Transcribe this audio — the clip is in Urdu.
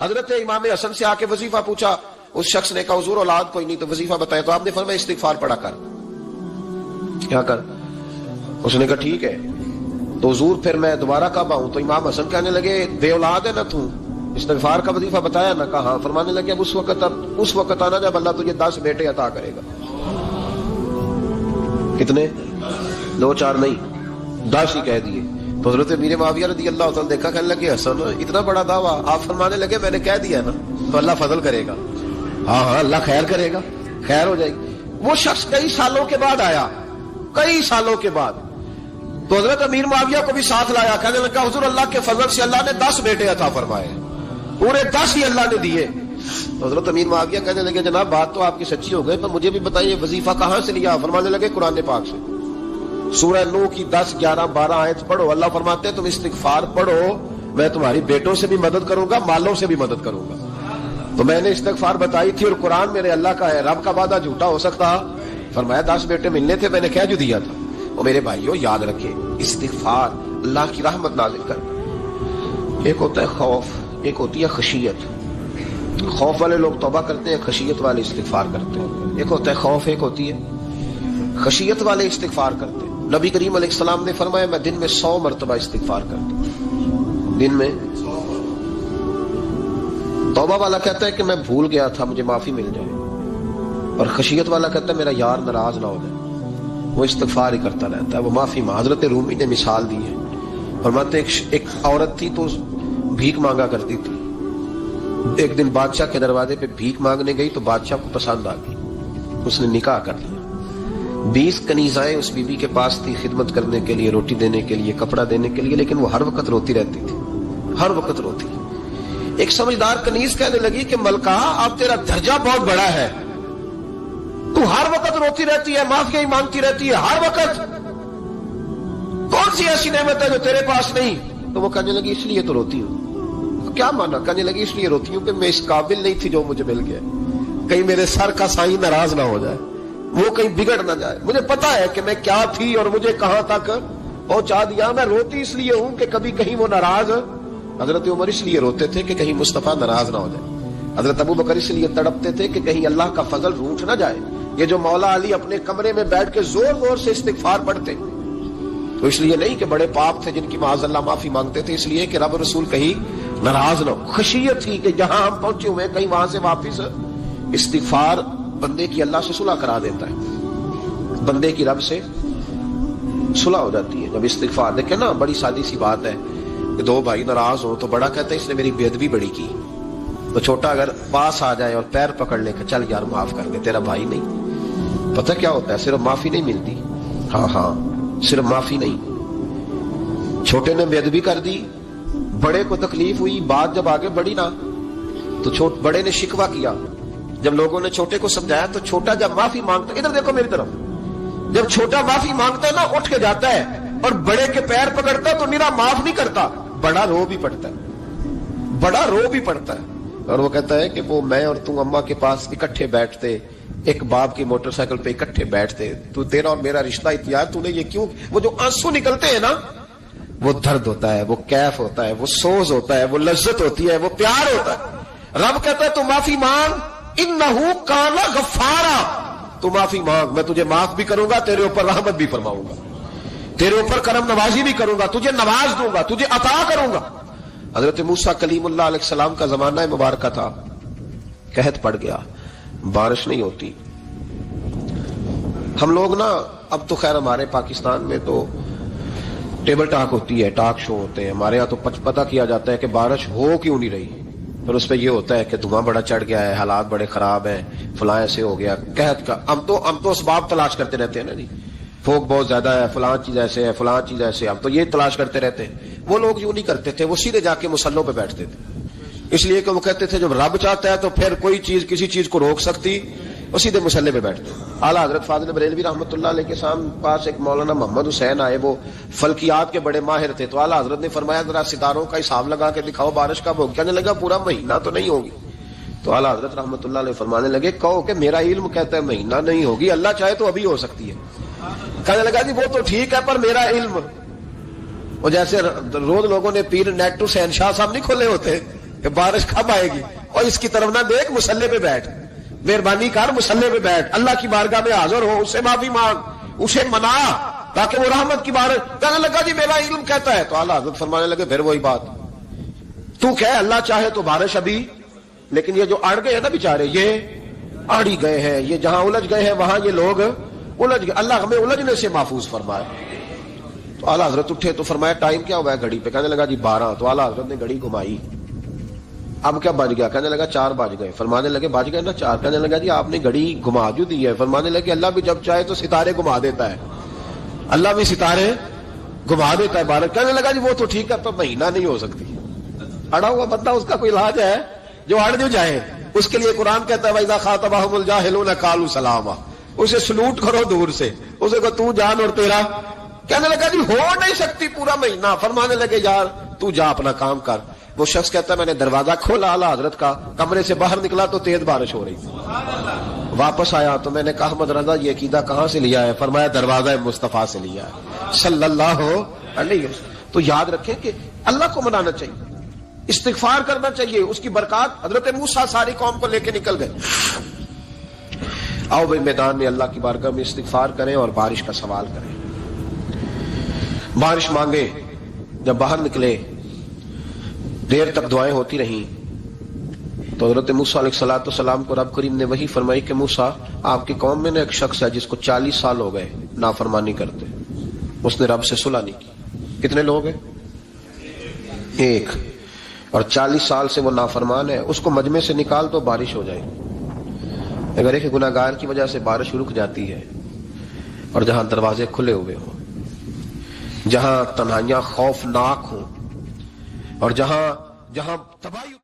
حضرت امام حسن سے آ کے وظیفہ پوچھا، اس شخص نے کہا حضور اولاد کوئی نہیں تو وظیفہ بتائے، تو آپ نے فرمایا استغفار پڑھا کر، کیا کر؟ اس نے کہا ٹھیک ہے۔ تو حضور پھر میں دوبارہ کب آؤں؟ تو امام حسن کہنے لگے بے اولاد ہے نا تو، استغفار کا وظیفہ بتایا نا؟ کہا ہاں۔ فرمانے لگے اب اس وقت آنا جب اللہ تجھے 10 بیٹے عطا کرے گا۔ کتنے؟ 2 4 نہیں، 10 ہی کہہ دیے۔ تو حضرت امیر معاویہ رضی اللہ تعالیٰ دیکھا، کہنے لگے حسن اتنا بڑا دعویٰ؟ آپ فرمانے لگے میں نے کہہ دیا نا تو اللہ فضل کرے گا، ہاں ہاں اللہ خیر کرے گا، خیر ہو جائے گی۔ وہ شخص کئی سالوں کے بعد آیا، کئی سالوں کے بعد، تو حضرت امیر معاویہ کو بھی ساتھ لایا، کہنے لگا حضور اللہ کے فضل سے اللہ نے 10 بیٹے عطا فرمائے، پورے 10 ہی اللہ نے دیے۔ تو حضرت امیر معاویہ کہنے لگے جناب بات تو آپ کی سچی ہو گئی، پر مجھے بھی بتائیے وظیفہ کہاں سے لیا؟ فرمانے لگے قرآن پاک سے، سورہ نوح کی 10 11 12 آیت پڑھو۔ اللہ فرماتے ہیں تم استغفار پڑھو، میں تمہاری بیٹوں سے بھی مدد کروں گا، مالوں سے بھی مدد کروں گا۔ تو میں نے استغفار بتائی تھی، اور قرآن میرے اللہ کا ہے، رب کا وعدہ جھوٹا ہو سکتا؟ فرمایا 10 بیٹے ملنے تھے، میں نے کہہ جو دیا تھا۔ اور میرے بھائیوں یاد رکھے، استغفار اللہ کی رحمت نازل کرنا۔ ایک ہوتا ہے خوف، ایک ہوتی ہے خشیت۔ خوف والے لوگ توبہ کرتے ہیں، خشیت والے استغفار کرتے ہیں۔ ایک ہوتا ہے خوف، ایک ہوتی ہے خشیت والے استغفار کرتے ہیں۔ نبی کریم علیہ السلام نے فرمایا میں دن میں 100 مرتبہ استغفار کرتا ہوں، دن میں۔ توبہ والا کہتا ہے کہ میں بھول گیا تھا، مجھے معافی مل جائے، اور خشیت والا کہتا ہے میرا یار ناراض نہ ہو جائے، وہ استغفار ہی کرتا رہتا ہے، وہ معافی مانگ۔ حضرت رومی نے مثال دی ہے، فرماتے ایک عورت تھی تو بھیک مانگا کرتی تھی، ایک دن بادشاہ کے دروازے پہ بھیک مانگنے گئی تو بادشاہ کو پسند آ گئی، اس نے نکاح کر لیا۔ 20 کنیزائیں اس بی بی کے پاس تھی خدمت کرنے کے لیے، روٹی دینے کے لیے، کپڑا دینے کے لیے، لیکن وہ ہر وقت روتی رہتی تھی، ہر وقت روتی۔ ایک سمجھدار کنیز کہنے لگی کہ ملکہ اب تیرا درجہ بہت بڑا ہے، تو ہر وقت روتی رہتی ہے، معافی ہی مانگتی رہتی ہے ہر وقت، کون سی ایسی نعمت ہے جو تیرے پاس نہیں؟ تو وہ کہنے لگی اس لیے تو روتی ہوں۔ کیا مانا؟ کہنے لگی اس لیے روتی ہوں کہ میں اس قابل نہیں تھی جو مجھے مل گیا، کہیں میرے سر کا سائیں ناراض نہ ہو جائے، وہ کہیں بگڑ نہ جائے، مجھے پتا ہے کہ میں کیا تھی اور مجھے کہاں تک پہنچا دیا، میں روتی اس لیے ہوں کہ کبھی کہیں وہ ناراض۔ حضرت عمر اس لیے روتے تھے کہ کہیں مصطفیٰ ناراض نہ ہو جائے، حضرت ابو بکر اس لیے تڑپتے تھے کہ کہیں اللہ کا فضل روٹھ نہ جائے۔ یہ جو مولا علی اپنے کمرے میں بیٹھ کے زور زور سے استغفار پڑھتے تو اس لیے نہیں کہ بڑے پاپ تھے جن کی معاذ اللہ معافی مانگتے تھے، اس لیے کہ رب رسول کہیں ناراض نہ ہو۔ خشیت تھی کہ جہاں ہم پہنچے ہوئے کہیں وہاں سے واپس۔ استغفار بندے کی اللہ سے صلح کرا دیتا ہے، بندے کی رب سے صلح ہو جاتی ہے جب استغفار۔ دیکھیں نا بڑی سادی سی بات ہے کہ 2 بھائی ناراض ہو تو بڑا کہتا ہے اس نے میری بے ادبی بڑی کی، تو چھوٹا اگر پاس آ جائے اور پیر پکڑ لے کہ چل یار معاف کر دے، تیرا بھائی نہیں۔ پتہ کیا ہوتا ہے؟ صرف معافی نہیں ملتی، ہاں صرف معافی نہیں، چھوٹے نے بے ادبی کر دی، بڑے کو تکلیف ہوئی، بات جب آگے بڑھی نا تو بڑے نے شکوہ کیا، جب لوگوں نے چھوٹے کو سمجھایا تو چھوٹا جب معافی مانگتا، ادھر دیکھو میری طرف، جب چھوٹا معافی مانگتا ہے نا اٹھ کے جاتا ہے اور بڑے کے پیر پکڑتا تو میرا معاف نہیں کرتا، بڑا رو بھی پڑتا ہے، بڑا رو بھی پڑتا ہے، اور وہ کہتا ہے کہ وہ میں اور تم اماں کے پاس اکٹھے بیٹھتے، ایک باپ کی موٹر سائیکل پہ اکٹھے بیٹھتے، تو تیرا اور میرا رشتہ اتنا ہے، تو نے یہ کیوں؟ وہ جو آنسو نکلتے ہیں نا وہ درد ہوتا ہے، وہ کیف ہوتا ہے، وہ سوز ہوتا ہے، وہ لذت ہوتی ہے، وہ پیار ہوتا ہے۔ رب کہتا ہے تو معافی مانگ، انہو کان غفارا، تو معافی مانگ، میں تجھے معاف بھی کروں گا، تیرے اوپر رحمت بھی فرماؤں گا، تیرے اوپر کرم نوازی بھی کروں گا، تجھے نواز دوں گا، تجھے عطا کروں گا۔ حضرت موسیٰ کلیم اللہ علیہ السلام کا زمانہ مبارکہ تھا، قحط پڑ گیا، بارش نہیں ہوتی۔ ہم لوگ نا اب تو خیر ہمارے پاکستان میں تو ٹیبل ٹاک ہوتی ہے، ٹاک شو ہوتے ہیں، ہمارے ہاں تو پتہ کیا جاتا ہے کہ بارش ہو کیوں نہیں رہی، پھر اس پہ یہ ہوتا ہے کہ دھواں بڑا چڑھ گیا ہے، حالات بڑے خراب ہیں، فلاں ایسے ہو گیا قحط کا۔ ہم تو اسباب تلاش کرتے رہتے ہیں نا جی، فوق بہت زیادہ ہے، فلاں چیز ایسے ہے، فلاں چیز ایسے، ہم تو یہ تلاش کرتے رہتے ہیں۔ وہ لوگ یوں نہیں کرتے تھے، وہ سیدھے جا کے مصلوں پہ بیٹھتے تھے، اس لیے کہ وہ کہتے تھے جب رب چاہتا ہے تو پھر کوئی چیز کسی چیز کو روک سکتی، وہ سیدھے مصلے پہ بیٹھتے۔ اعلیٰ حضرت فاضل بریلوی رحمۃ اللہ علیہ کے پاس ایک مولانا محمد حسین آئے، وہ فلکیات کے بڑے ماہر تھے، تو اعلیٰ حضرت نے فرمایا ذرا ستاروں کا حساب لگا کے دکھاؤ بارش کب ہوگی؟ کہنے لگا پورا مہینہ تو نہیں ہوگی۔ تو اعلیٰ حضرت رحمۃ اللہ علیہ فرمانے لگے کہو کہ میرا علم کہتا ہے مہینہ نہیں ہوگی، اللہ چاہے تو ابھی ہو سکتی ہے۔ کہنے لگا جی وہ تو ٹھیک ہے پر میرا علم، وہ جیسے روز لوگوں نے پیر نیٹ ٹو حسین شاہ صاحب نہیں کھولے ہوتے کہ بارش کب آئے گی، اور اس کی طرف نہ دیکھ، مصلی پہ بیٹھ، مہربانی کر مصلی پہ بیٹھ، اللہ کی بارگاہ میں حاضر ہو، اس سے معافی مانگ، اسے منا تاکہ وہ رحمت کی بارش۔ کہنے لگا جی میرا علم کہتا ہے، تو اعلیٰ حضرت فرمانے لگے پھر وہی بات، تو کہہ اللہ چاہے تو بارش ابھی، لیکن یہ جو اڑ گئے ہیں نا بیچارے، یہ اڑ ہی گئے ہیں، یہ جہاں الجھ گئے ہیں وہاں یہ لوگ الجھ گئے، اللہ ہمیں الجھنے سے محفوظ فرمائے۔ تو اعلیٰ حضرت اٹھے تو فرمایا ٹائم کیا ہوا ہے گھڑی پہ؟ کہنے لگا جی 12۔ تو اعلیٰ حضرت نے گھڑی گھمائی، اب کیا بج گیا؟ کہنے لگا 4 بج گئے۔ فرمانے لگے بج گئے نا 4؟ کہنے لگا جی آپ نے گھڑی گھما جو دی ہے۔ فرمانے لگے اللہ بھی جب چاہے تو ستارے گھما دیتا ہے، اللہ بھی ستارے گھما دیتا ہے بارش۔ کہنے لگا جی وہ تو ٹھیک ہے، پر مہینہ نہیں ہو سکتی، اڑا ہوا بندہ اس کا کوئی علاج ہے جو اڑ جو جائے؟ اس کے لیے قرآن کہتا ہے وَإِذَا خَاطَبَهُمُ الْجَاهِلُونَ قَالُوا سَلَامًا، اسے سلوٹ کرو دور سے، اسے کو تو جان اور تیرا۔ کہنے لگا جی ہو نہیں سکتی پورا مہینہ۔ فرمانے لگے یار تو جا اپنا کام کر۔ وہ شخص کہتا ہے میں نے دروازہ کھولا اعلیٰ حضرت کا، کمرے سے باہر نکلا تو تیز بارش ہو رہی تھی، واپس آیا تو میں نے کہا احمد رضا یہ عقیدہ کہاں سے لیا ہے؟ فرمایا دروازہ مصطفیٰ سے لیا ہے صلی اللہ علیہ وسلم۔ تو یاد رکھیں کہ اللہ کو منانا چاہیے، استغفار کرنا چاہیے، اس کی برکات۔ حضرت موسیٰ ساری قوم کو لے کے نکل گئے۔ آؤ بھائی میدان میں اللہ کی بارگاہ میں استغفار کریں اور بارش کا سوال کریں، بارش مانگے۔ جب باہر نکلے دیر تک دعائیں ہوتی رہیں تو حضرت موسیٰ علیہ السلام کو رب کریم نے وحی فرمائی کہ موسیٰ آپ کی قوم میں نے ایک شخص ہے جس کو 40 سال ہو گئے نافرمانی کرتے، اس نے رب سے صلح نہیں کی۔ کتنے لوگ ہیں؟ ایک، اور 40 سال سے وہ نافرمان ہے، اس کو مجمع سے نکال تو بارش ہو جائے گی۔ اگر ایک گناہگار کی وجہ سے بارش رک جاتی ہے، اور جہاں دروازے کھلے ہوئے ہوں، جہاں تنہائیاں خوفناک ہوں، اور جہاں تباہی